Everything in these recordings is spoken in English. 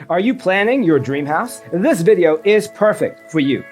Are you planning your dream house? This video is perfect for you.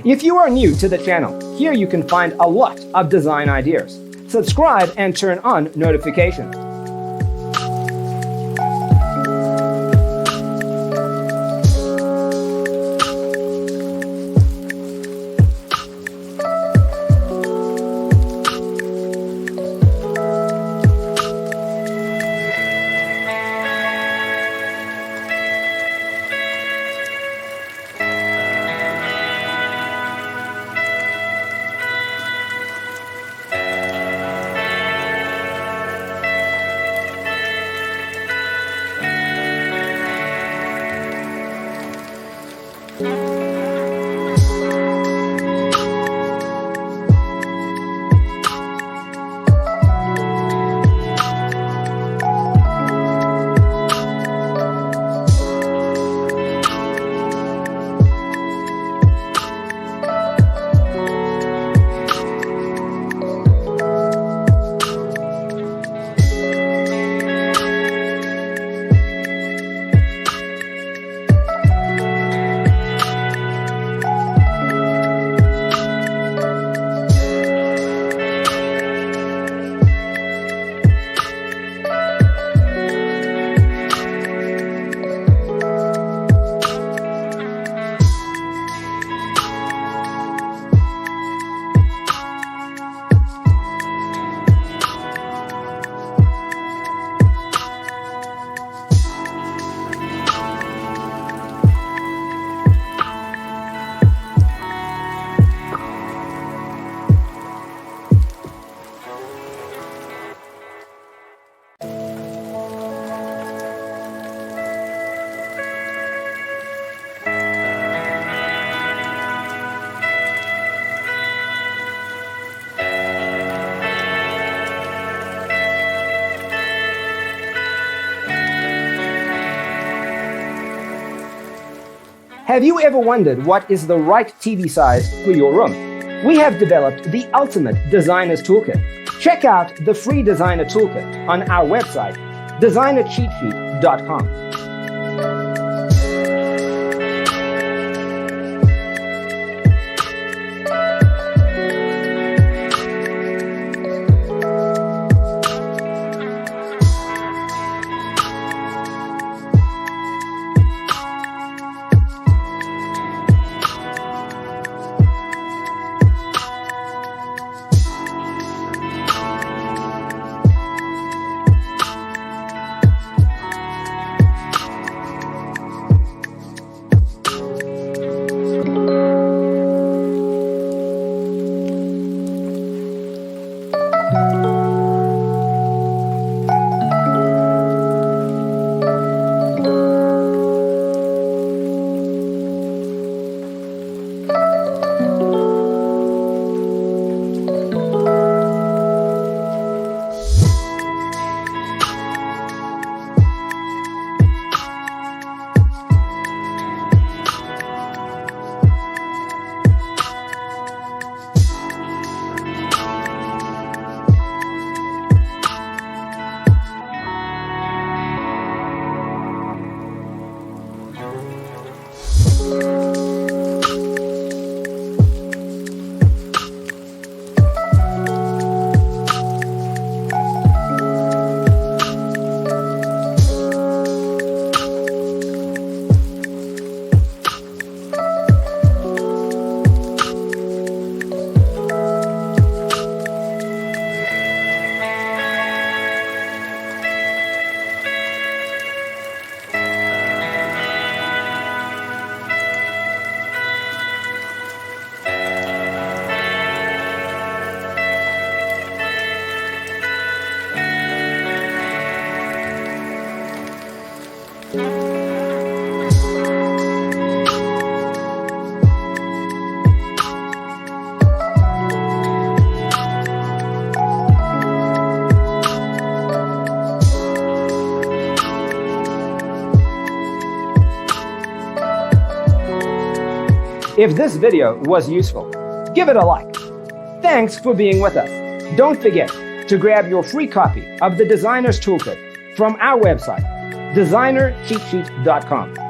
If you are new to the channel, here you can find a lot of design ideas. Subscribe and turn on notifications. Have you ever wondered what is the right TV size for your room? We have developed the ultimate designer's toolkit. Check out the free designer toolkit on our website, designercheatsheet.com. If this video was useful, give it a like. Thanks for being with us. Don't forget to grab your free copy of the Designer's Toolkit from our website, designercheatsheet.com.